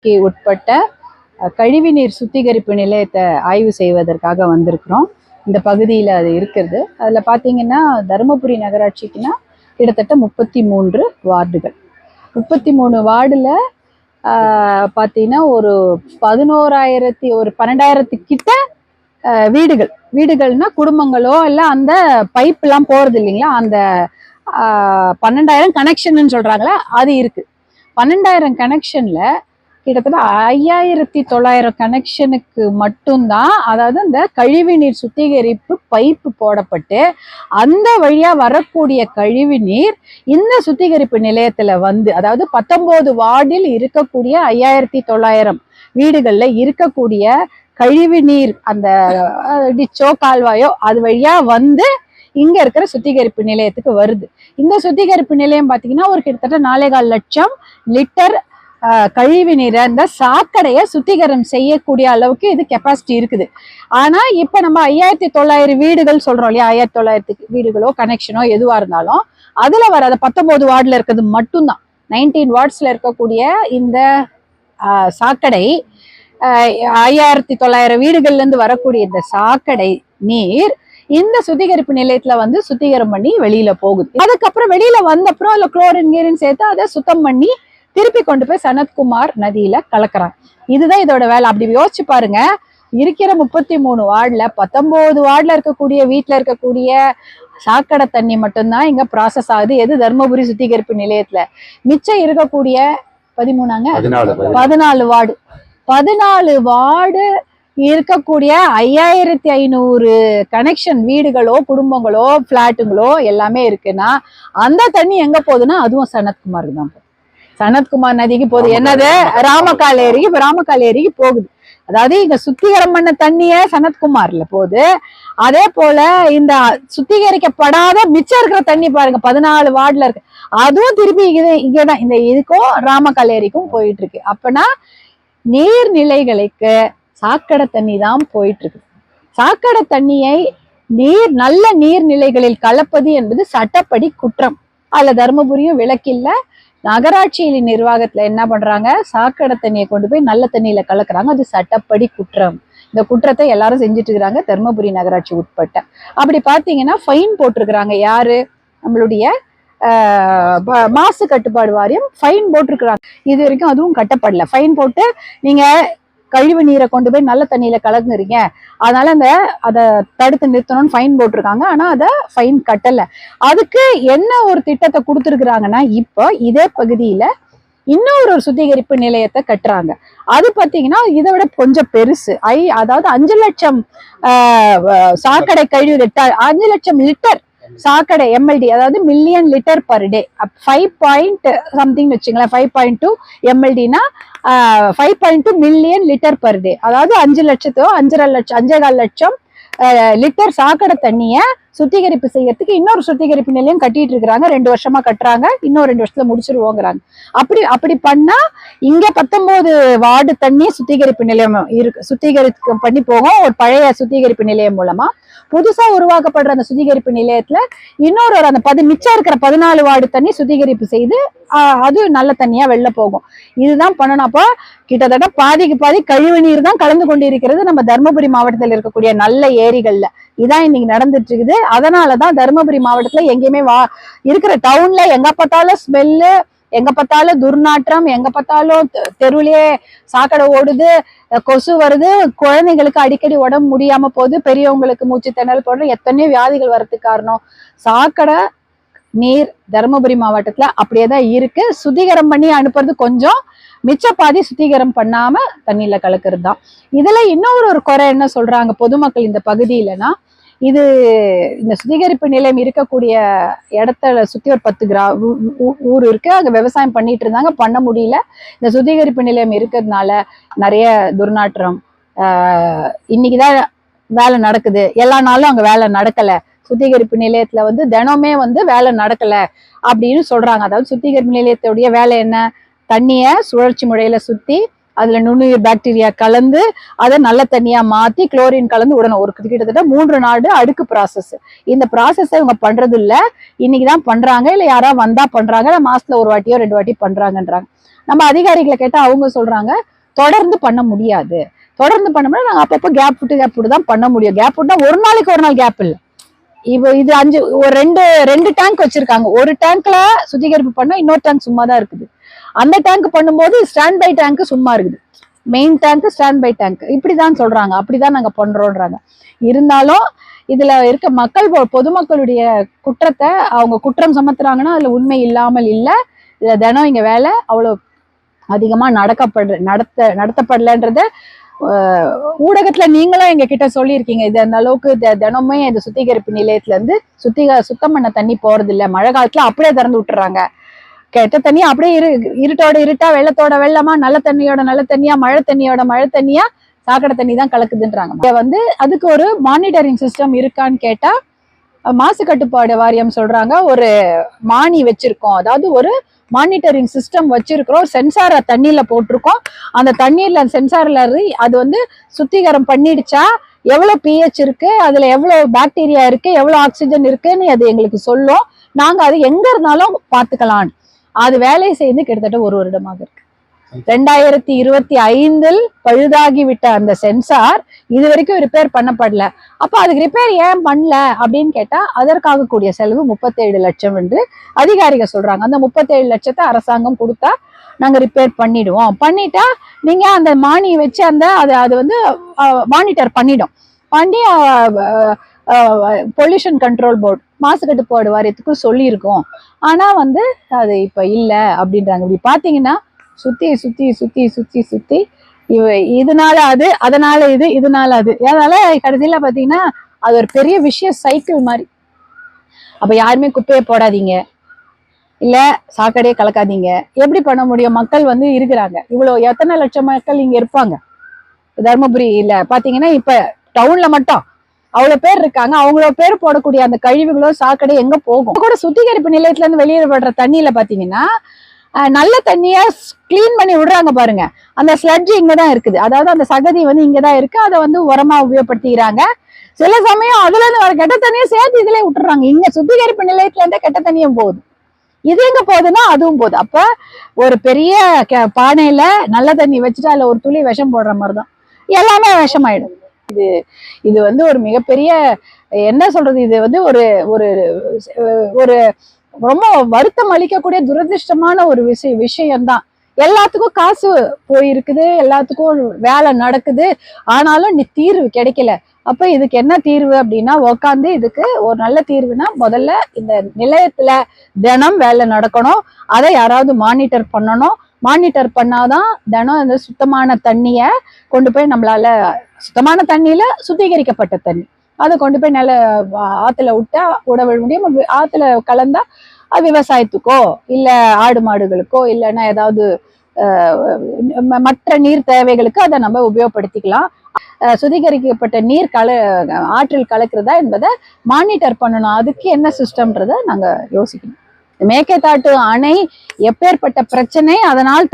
நகராட்சிக்கு உட்பட்ட கழிவுநீர் சுத்திகரிப்பு நிலையத்தை ஆய்வு செய்வதற்காக வந்திருக்கிறோம். இந்த பகுதியில் அது இருக்கிறது. அதில் பார்த்தீங்கன்னா தருமபுரி நகராட்சிக்குன்னா கிட்டத்தட்ட 33 வார்டுகள். 33 வார்டில் பார்த்தீங்கன்னா ஒரு 12,000 கிட்ட வீடுகள்னா குடும்பங்களோ இல்லை அந்த பைப்லாம் போகிறது இல்லைங்களா, அந்த 12,000 கனெக்ஷன் சொல்கிறாங்களா, அது இருக்குது. 12,000 கனெக்ஷனில் கிட்டத்தட்ட 5,900 கனெக்ஷனுக்கு மட்டும்தான், அதாவது இந்த கழிவுநீர் சுத்திகரிப்பு பைப்பு போடப்பட்டு அந்த வழியா வரக்கூடிய கழிவு நீர் இந்த சுத்திகரிப்பு நிலையத்துல வந்து, அதாவது 19 வார்டில் இருக்கக்கூடிய 5,900 வீடுகள்ல இருக்கக்கூடிய கழிவு நீர் அந்த டிச்சோ கால்வாயோ அது வழியா வந்து இங்க இருக்கிற சுத்திகரிப்பு நிலையத்துக்கு வருது. இந்த சுத்திகரிப்பு நிலையம் பாத்தீங்கன்னா ஒரு கிட்டத்தட்ட 4,4 லட்சம் லிட்டர் கழிவு நீரை இந்த சாக்கடையை சுத்திகரம் செய்யக்கூடிய அளவுக்கு இது கெப்பாசிட்டி இருக்குது. ஆனா இப்ப நம்ம 5,900 வீடுகள் சொல்றோம் இல்லையா, 5,900 வீடுகளோ கனெக்ஷனோ எதுவா இருந்தாலும் அதுல வர 19 வார்டுல இருக்கிறது மட்டும்தான். 19 வார்ட்ஸ்ல இருக்கக்கூடிய இந்த சாக்கடை 5,900 வீடுகள்ல இருந்து வரக்கூடிய இந்த சாக்கடை நீர் இந்த சுத்திகரிப்பு நிலையத்துல வந்து சுத்திகரம் பண்ணி வெளியில போகுது. அதுக்கப்புறம் வெளியில வந்தப்புறம் அதுல குளோரின் நீரின் சேர்த்து அதை சுத்தம் பண்ணி திருப்பி கொண்டு போய் சனத்குமார் நதியில கலக்குறாங்க. இதுதான் இதோட வேலை. அப்படி யோசிச்சு பாருங்க, இருக்கிற 33 வார்டுல 19 வார்டுல இருக்கக்கூடிய வீட்டுல இருக்கக்கூடிய சாக்கடை தண்ணி மட்டும்தான் இங்க ப்ராசஸ் ஆகுது. எது? தர்மபுரி சுத்திகரிப்பு நிலையத்துல. மிச்சம் இருக்கக்கூடிய 14 வார்டு 14 வார்டு இருக்கக்கூடிய 5,500 கனெக்ஷன் வீடுகளோ குடும்பங்களோ பிளாட்டுங்களோ எல்லாமே இருக்குன்னா அந்த தண்ணி எங்க போகுதுன்னா அதுவும் சனத்குமாருக்கு தான் போகுது. சனத்குமார் நதிக்கு போகுது. என்னது? ராமக்கால் ஏரிக்கு. இப்ப ராமக்கால் ஏரிக்கு போகுது. அதாவது இங்க சுத்திகரம் பண்ண தண்ணிய சனத்குமார்ல போகுது. அதே போல இந்த சுத்திகரிக்கப்படாத மிச்சம் இருக்கிற தண்ணி பாருங்க 14 வார்டுல இருக்கு, அதுவும் திருப்பி இங்கதான் இந்த இதுக்கும் ராமக்கால் ஏரிக்கும் போயிட்டு இருக்கு. அப்பனா நீர்நிலைகளுக்கு சாக்கடை தண்ணி தான் போயிட்டு இருக்கு. சாக்கடை தண்ணியை நல்ல நீர்நிலைகளில் கலப்பது என்பது சட்டப்படி குற்றம். அதுல தர்மபுரியும் விலக்கில்ல. நகராட்சியின் நிர்வாகத்துல என்ன பண்றாங்க, சாக்கடை தண்ணியை கொண்டு போய் நல்ல தண்ணியில கலக்குறாங்க. அது சட்டப்படி குற்றம். இந்த குற்றத்தை எல்லாரும் செஞ்சுட்டு இருக்கிறாங்க தர்மபுரி நகராட்சி உட்பட்ட. அப்படி பாத்தீங்கன்னா ஃபைன் போட்டிருக்கிறாங்க. யாரு? நம்மளுடைய மாசு கட்டுப்பாடு வாரியம் ஃபைன் போட்டிருக்கிறாங்க. இது வரைக்கும் அதுவும் கட்டப்படல. ஃபைன் போட்டு நீங்க கழிவு நீரை கொண்டு போய் நல்ல தண்ணியில கலக்குறீங்க, அதனால அதை தடுத்து நிறுத்தணும்னு ஃபைன் போட்டிருக்காங்க. ஆனா அதை ஃபைன் கட்டல. அதுக்கு என்ன ஒரு திட்டத்தை கொடுத்துருக்குறாங்கன்னா, இப்போ இதே பகுதியில இன்னொரு சுத்திகரிப்பு நிலையத்தை கட்டுறாங்க. அது பாத்தீங்கன்னா இதை விட கொஞ்சம் பெருசு. அதாவது 5 லட்சம் சாக்கடை கழிவு 5 லட்சம் லிட்டர் சாக்கடை எம்எல்டி, அதாவது million litre per day. 5 point something வச்சுங்களேன், 5.2 எம்எல்டினா 5.2 மில்லியன் லிட்டர் பர் டே. அதாவது 5,4 லட்சம் லிட்டர் சாக்கடை தண்ணிய சுத்திகரிப்பு செய்யறதுக்கு இன்னொரு சுத்திகரிப்பு நிலையம் கட்டிட்டு இருக்கிறாங்க. 2 வருஷமா கட்டுறாங்க. இன்னும் 2 வருஷத்துல முடிச்சிருவோங்கிறாங்க. அப்படி பண்ணா இங்க 19 வார்டு தண்ணி சுத்திகரிப்பு நிலையம் இருக்கு, சுத்திகரிப்பு பண்ணி போகும். ஒரு பழைய சுத்திகரிப்பு நிலையம் மூலமா புதுசா உருவாக்கப்படுற அந்த சுத்திகரிப்பு நிலையத்துல இன்னொரு அந்த மிச்சம் இருக்கிற 14 வார்டு தண்ணி சுத்திகரிப்பு செய்து அது நல்ல தண்ணியா வெளில போகும். இதுதான் பண்ணணும். அப்போ கிட்டத்தட்ட பாதிக்கு பாதி கழிவு நீர் தான் கலந்து கொண்டு இருக்கிறது நம்ம தர்மபுரி மாவட்டத்தில் இருக்கக்கூடிய நல்ல ஏரிகள்ல. இதான் இன்னைக்கு நடந்துட்டு இருக்குது. அதனாலதான் தர்மபுரி மாவட்டத்துல எங்கேயுமே இருக்கிற டவுன்ல எங்க பார்த்தாலும் ஸ்மெல்லு, எங்க பார்த்தாலும் துர்நாற்றம், எங்க பார்த்தாலும் தெருவிலேயே சாக்கடை ஓடுது, கொசு வருது, குழந்தைங்களுக்கு அடிக்கடி உடம்பு முடியாம போகுது, பெரியவங்களுக்கு மூச்சு திணறல் போடுற எத்தனையோ வியாதிகள் வர்றதுக்கு காரணம் சாக்கடை நீர் தருமபுரி மாவட்டத்துல அப்படியேதான் இருக்கு. சுத்திகரம் பண்ணி அனுப்புறது கொஞ்சம், மிச்ச பாதி சுத்திகரம் பண்ணாம தண்ணியில கலக்கிறது தான். இதுல இன்னொரு குறை என்ன சொல்றாங்க பொதுமக்கள் இந்த பகுதியிலனா, இது இந்த சுத்திகரிப்பு நிலையம் இருக்கக்கூடிய இடத்துல சுத்தி ஒரு 10 ஊர் இருக்கு. அங்க விவசாயம் பண்ணிட்டு இருந்தாங்க, பண்ண முடியல. இந்த சுத்திகரிப்பு நிலையம் இருக்கிறதுனால நிறைய துர்நாற்றம். இன்னைக்குதான் வேலை நடக்குது, எல்லா நாளும் அங்க வேலை நடக்கல. சுத்திகரிப்பு நிலையத்துல வந்து தினமே வந்து வேலை நடக்கல அப்படின்னு சொல்றாங்க. அதாவது சுத்திகரிப்பு நிலையத்துடைய வேலை என்ன? தண்ணிய சுழற்சி முறையில சுத்தி அதுல நுண்ணுயிர் பாக்டீரியா கலந்து அதை நல்ல தண்ணியா மாத்தி குளோரின் கலந்து விடணும். ஒரு கிட்டத்தட்ட 3 நாடு அடுக்கு ப்ராசஸ். இந்த ப்ராசஸ் இவங்க பண்றது இல்ல, இன்னைக்குதான் பண்றாங்க, இல்ல யாராவது வந்தா பண்றாங்க, மாசத்துல 1 வாட்டியோ 2 வாட்டி பண்றாங்கன்றாங்க. நம்ம அதிகாரிகளை கேட்டா அவங்க சொல்றாங்க தொடர்ந்து பண்ண முடியாது. தொடர்ந்து பண்ண முடியாது, நாங்க அப்பப்போ கேப் விட்டு தான் பண்ண முடியும். கேப் விட்டா ஒரு நாளைக்கு ஒரு நாள் கேப் இல்லை. இப்போ இது ஒரு ரெண்டு டேங்க் வச்சிருக்காங்க. ஒரு டேங்க்ல சுத்திகரிப்பு பண்ணா இன்னொரு டேங்க் சும்மா தான் இருக்குது. அந்த டேங்க் பண்ணும்போது ஸ்டாண்ட் பை டேங்க் சும்மா இருக்குது. Main tank standby tank இப்படிதான் சொல்றாங்க. அப்படிதான் நாங்க பண்றோம்ன்றாங்க. இருந்தாலும் இதுல இருக்க மக்கள், பொதுமக்களுடைய குற்றத்தை அவங்க குற்றம் சமத்துறாங்கன்னா அதுல உண்மை இல்லாமல் இல்ல. தினம் இங்க வேலை அவ்வளவு அதிகமா நடத்தப்படலன்றத ஊடகத்துல நீங்களும் எங்க கிட்ட சொல்லியிருக்கீங்க. இது அந்த அளவுக்கு தினமே இந்த சுத்திகரிப்பு நிலையத்துல இருந்து சுத்தம் பண்ண தண்ணி போறது இல்ல. மழை காலத்துல அப்படியே திறந்து விட்டுறாங்க. கெட்ட தண்ணி அப்படியே இருட்டோட இருட்டா, வெள்ளத்தோட வெள்ளமா, நல்ல தண்ணியோட நல்ல தண்ணியா, மழை தண்ணியோட மழை தண்ணியா, சாக்கடை தண்ணி தான் கலக்குதுன்றாங்க. அதுக்கு ஒரு மானிட்டரிங் சிஸ்டம் இருக்கான்னு கேட்டா மாசு கட்டுப்பாடு வாரியம் சொல்றாங்க ஒரு மானி வச்சிருக்கோம், அதாவது ஒரு மானிட்டரிங் சிஸ்டம் வச்சிருக்கிறோம், சென்சாரை தண்ணியில போட்டிருக்கோம். அந்த தண்ணீர்ல சென்சார்ல அது சுத்திகரம் பண்ணிடுச்சா, எவ்வளவு பிஹெச் இருக்கு, அதுல எவ்வளவு பாக்டீரியா இருக்கு, எவ்வளவு ஆக்சிஜன் இருக்குன்னு அது எங்களுக்கு சொல்லும். நாங்க அது எங்க இருந்தாலும் பாத்துக்கலாம். அது வேலை செய்து கிட்டத்தட்ட 1 வருடமாக இருக்கு. 2025 பழுதாகிவிட்ட அந்த சென்சார் இது வரைக்கும் ரிப்பேர் பண்ணப்படல. அப்ப அதுக்கு ரிப்பேர் ஏன் பண்ணல அப்படின்னு கேட்டா அதற்காக கூடிய செலவு 37 லட்சம் என்று அதிகாரிகள் சொல்றாங்க. அந்த 37 லட்சத்தை அரசாங்கம் கொடுத்தா நாங்க ரிப்பேர் பண்ணிடுவோம். பண்ணிட்டா நீங்க அந்த மானி வச்சு அது மானிட்டர் பண்ணிடும். பண்ணி பொல்யூஷன் கண்ட்ரோல் போர்டு, மாசு கட்டுப்பாடு வாரியத்துக்கு சொல்லியிருக்கோம். ஆனா அது இப்ப இல்ல அப்படின்றாங்க. இப்படி பாத்தீங்கன்னா சுத்தி சுத்தி சுத்தி சுத்தி சுத்தி இதனால அது, அதனால இது, இதனால அது, அதனால கடைசியில பாத்தீங்கன்னா அது ஒரு பெரிய விஷய சைக்கிள் மாதிரி. அப்ப யாருமே குப்பையை போடாதீங்க, இல்ல சாக்கடையே கலக்காதீங்க. எப்படி பண்ண முடியும்? மக்கள் இருக்கிறாங்க, இவ்வளவு எத்தனை லட்சம் மக்கள் இங்க இருப்பாங்க. தர்மபுரி இல்ல பாத்தீங்கன்னா இப்ப டவுன்ல மட்டும் அவ்வளவு பேர் இருக்காங்க. அவங்கள பேர் போடக்கூடிய அந்த கழிவுகளோ சாக்கடை எங்க போகும்? கூட சுத்திகரிப்பு நிலையத்துல இருந்து வெளியேறப்படுற தண்ணியில பாத்தீங்கன்னா நல்ல தண்ணிய கிளீன் பண்ணி விடுறாங்க பாருங்க. அந்த ஸ்லட்ஜ் இங்கதான் இருக்குது, அதாவது அந்த சகதி இங்கதான் இருக்கு. அதை உரமா உபயோகப்படுத்திக்கிறாங்க. சில சமயம் அதுல இருந்து வர கெட்ட தண்ணியை சேர்த்து இதுல விட்டுறாங்க. இங்க சுத்திகரிப்பு நிலையத்துல இருந்தே கெட்ட தண்ணியும் போகுது. இது எங்க போகுதுன்னா அதுவும் போகுது. அப்ப ஒரு பெரிய பானையில நல்ல தண்ணி வச்சுட்டு அதுல ஒரு துளி விஷம் போடுற மாதிரிதான் எல்லாமே விஷமாயிடும். இது ஒரு மிகப்பெரிய, என்ன சொல்றது, இது ஒரு ஒரு ஒரு ரொம்ப வருத்தம் அளிக்கக்கூடிய துரதிருஷ்டமான ஒரு விஷயம்தான். எல்லாத்துக்கும் காசு போயிருக்குது, எல்லாத்துக்கும் வேலை நடக்குது, ஆனாலும் தீர்வு கிடைக்கல. அப்ப இதுக்கு என்ன தீர்வு அப்படின்னா, உக்காந்து இதுக்கு ஒரு நல்ல தீர்வுனா முதல்ல இந்த நிலையத்துல தினம் வேலை நடக்கணும். அதை யாராவது மானிட்டர் பண்ணணும். மானிட்டர் பண்ணாதான் தினம் இந்த சுத்தமான தண்ணிய கொண்டு போய் நம்மளால, சுத்தமான தண்ணியில சுத்திகரிக்கப்பட்ட தண்ணி அதை கொண்டு போய் நல்ல ஆத்துல விட முடியும். ஆத்துல கலந்தா விவசாயத்துக்கோ இல்ல ஆடு மாடுகளுக்கோ இல்லைன்னா ஏதாவது மற்ற நீர் தேவைகளுக்கு அதை நம்ம உபயோகப்படுத்திக்கலாம். சுத்திகரிக்கப்பட்ட நீர் ஆற்றில் கலக்கிறதா என்பதை மானிட்டர் பண்ணணும். அதுக்கு என்ன சிஸ்டம்ன்றத நாங்க யோசிக்கணும். மேகதாட்டு அணை எப்பேற்பட்ட பிரச்சனை, அதனால்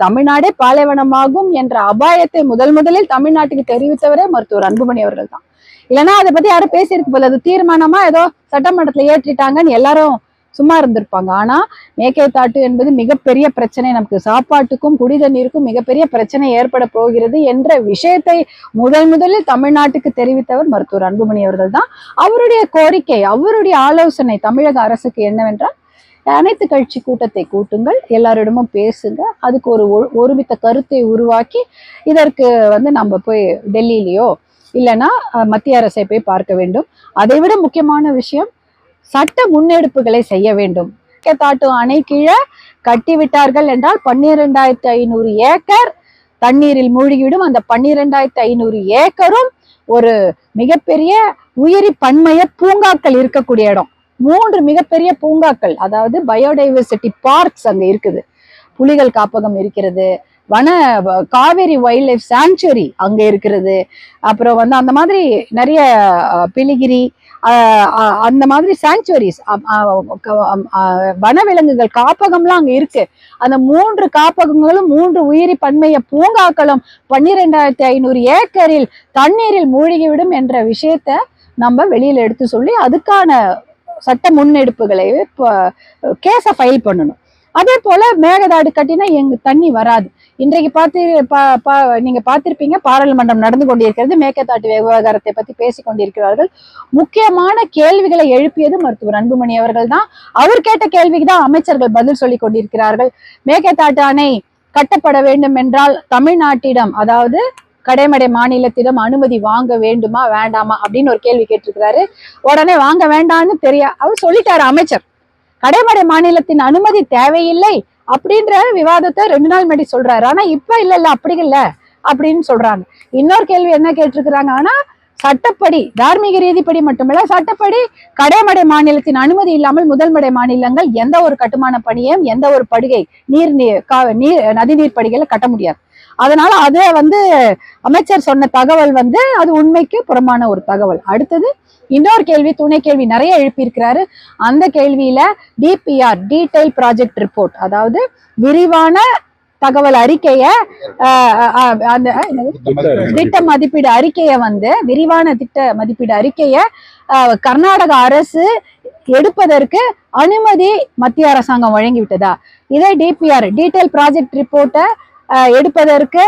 தமிழ்நாடே பாலைவனமாகும் என்ற அபாயத்தை முதலில் தமிழ்நாட்டுக்கு தெரிவித்தவரே மருத்துவர் அன்புமணி அவர்கள் தான். இல்லைன்னா அதை பத்தி யாரும் பேசியிருக்கு போல, அது தீர்மானமா ஏதோ சட்டமன்றத்துல ஏற்றிட்டாங்கன்னு எல்லாரும் சும்மா இருந்திருப்பாங்க. ஆனா மேகதாட்டு என்பது மிகப்பெரிய பிரச்சனை, நமக்கு சாப்பாட்டுக்கும் குடிதண்ணீருக்கும் மிகப்பெரிய பிரச்சனை ஏற்பட போகிறது என்ற விஷயத்தை முதலில் தமிழ்நாட்டுக்கு தெரிவித்தவர் மருத்துவர் அன்புமணி அவர்கள் தான். அவருடைய கோரிக்கை, அவருடைய ஆலோசனை தமிழக அரசுக்கு என்னவென்றால், அனைத்து கட்சி கூட்டத்தை கூட்டுங்கள், எல்லாரிடமும் பேசுங்க, அதுக்கு ஒருமித்த கருத்தை உருவாக்கி இதற்கு நம்ம போய் டெல்லியிலயோ இல்லைன்னா மத்திய அரசை போய் பார்க்க வேண்டும். அதை விட முக்கியமான விஷயம், சட்ட முன்னெடுப்புகளை செய்ய வேண்டும். மேகதாட்டு அணை கீழே கட்டிவிட்டார்கள் என்றால் 12,500 ஏக்கர் தண்ணீரில் மூழ்கிவிடும். அந்த 12,500 ஏக்கரும் ஒரு மிகப்பெரிய உயிரி பன்மைய பூங்காக்கள் இருக்கக்கூடிய இடம். 3 மிகப்பெரிய பூங்காக்கள், அதாவது பயோடைவர்சிட்டி பார்க்ஸ் அங்க இருக்குது. புலிகள் காப்பகம் இருக்கிறது, காவேரி வைல்ட் லைஃப் சாங்சுரி அங்க இருக்கிறது. அப்புறம் அந்த மாதிரி நிறைய பிலிகிரி அந்த மாதிரி சாங்சுவரிஸ், வனவிலங்குகள் காப்பகம்லாம் அங்க இருக்கு. அந்த 3 காப்பகங்களும் 3 உயிரி பன்மைய பூங்காக்களும் 12,500 ஏக்கரில் தண்ணீரில் மூழ்கிவிடும் என்ற விஷயத்த நம்ம வெளியில எடுத்து சொல்லி அதுக்கான சட்ட முன்னெடுப்புகளை கேஸை ஃபைல் பண்ணணும். அதே போல மேகதாடு கட்டினா எங்க தண்ணி வராது. இன்றைக்கு நீங்க பார்த்திருப்பீங்க, பாராளுமன்றம் நடந்து கொண்டிருக்கிறது. மேகதாட்டு விவகாரத்தை பத்தி பேசிக் கொண்டிருக்கிறார்கள். முக்கியமான கேள்விகளை எழுப்பியது மருத்துவர் அன்புமணி அவர்கள் தான். அவர் கேட்ட கேள்விக்கு தான் அமைச்சர்கள் பதில் சொல்லிக் கொண்டிருக்கிறார்கள். மேகதாட்டு அணை கட்டப்பட வேண்டும் என்றால் தமிழ்நாட்டிடம், அதாவது கடைமடை மாநிலத்திடம் அனுமதி வாங்க வேண்டுமா வேண்டாமா அப்படின்னு ஒரு கேள்வி கேட்டிருக்கிறாரு. உடனே வாங்க வேண்டாம்னு அவர் சொல்லிட்டாரு அமைச்சர். கடைமடை மாநிலத்தின் அனுமதி தேவையில்லை அப்படின்ற விவாதத்தை 2 நாள் முன்னாடி சொல்றாரு. ஆனா இப்ப இல்ல அப்படி இல்ல அப்படின்னு சொல்றாங்க. இன்னொரு கேள்வி என்ன கேட்டிருக்கிறாங்க, ஆனா சட்டப்படி, தார்மீக ரீதிப்படி மட்டுமல்ல, சட்டப்படி கடைமடை மாநிலத்தின் அனுமதி இல்லாமல் முதல்மடை மாநிலங்கள் எந்த ஒரு கட்டுமான பணியும், எந்த ஒரு படுகை நதிநீர் படிகளை கட்ட முடியாது. அதனால அதை அமைச்சர் சொன்ன தகவல் அது உண்மைக்கு புறம்பான ஒரு தகவல். அடுத்தது இன்னொரு கேள்வி, துணை கேள்வி நிறைய எழுப்பியிருக்கிறாரு. அந்த கேள்வியில டிபிஆர், டீடைல் ப்ராஜெக்ட் ரிப்போர்ட், அதாவது விரிவான தகவல் அறிக்கைய, அந்த திட்ட மதிப்பீடு அறிக்கைய விரிவான திட்ட மதிப்பீடு அறிக்கைய கர்நாடக அரசு எடுப்பதற்கு அனுமதி மத்திய அரசாங்கம் வழங்கிவிட்டதா? இதே டிபிஆர், டீடைல் ப்ராஜெக்ட் ரிப்போர்ட்டை எடுப்பதற்கு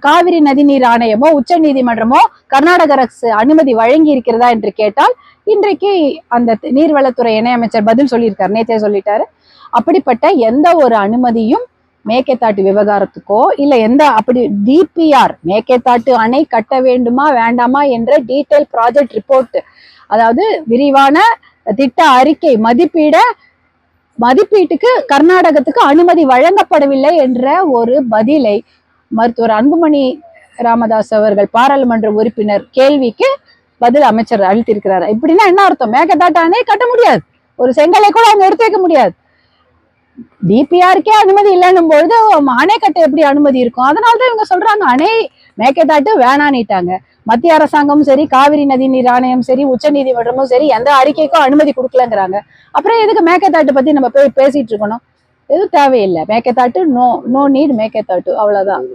காவிரி நதிநீர் ஆணையமோ உச்ச நீதிமன்றமோ கர்நாடக அரசு அனுமதி வழங்கி இருக்கிறதா என்று கேட்டால், இன்றைக்கு அந்த நீர்வளத்துறை இணையமைச்சர் பதில் சொல்லியிருக்காரு, நேற்றே சொல்லிட்டாரு. அப்படிப்பட்ட எந்த ஒரு அனுமதியும் மேகதாட்டு விவகாரத்துக்கோ இல்ல அப்படி டிபிஆர், மேகதாட்டு அணை கட்ட வேண்டுமா வேண்டாமா என்ற டீடைல் ப்ராஜெக்ட் ரிப்போர்ட், அதாவது விரிவான திட்ட அறிக்கை மதிப்பீட்டுக்கு கர்நாடகத்துக்கு அனுமதி வழங்கப்படவில்லை என்ற ஒரு பதிலை மருத்துவர் அன்புமணி ராமதாஸ் அவர்கள், பாராளுமன்ற உறுப்பினர் கேள்விக்கு பதில் அமைச்சர் அளித்திருக்கிறார். இப்படின்னா என்ன அர்த்தம்? மேகதாட்டு அணை கட்ட முடியாது, ஒரு செங்கலை கூட அவங்க எடுத்து வைக்க முடியாது. டிபிஆருக்கே அனுமதி இல்லைன்னும் பொழுது அணை கட்ட எப்படி அனுமதி இருக்கும்? அதனாலதான் இவங்க சொல்றாங்க அணை மேகதாட்டு வேணான்னுட்டாங்க. மத்திய அரசாங்கமும் சரி, காவிரி நதிநீர் ஆணையம் சரி, உச்ச நீதிமன்றமும் சரி, எந்த அறிக்கைக்கும் அனுமதி கொடுக்கலங்கிறாங்க. அப்புறம் எதுக்கு மேகதாட்டு பத்தி நம்ம பேசிட்டு இருக்கணும்? எதுவும் தேவையில்லை. மேகதாட்டு நோ நீட் மேகதாட்டு, அவ்வளவுதான்.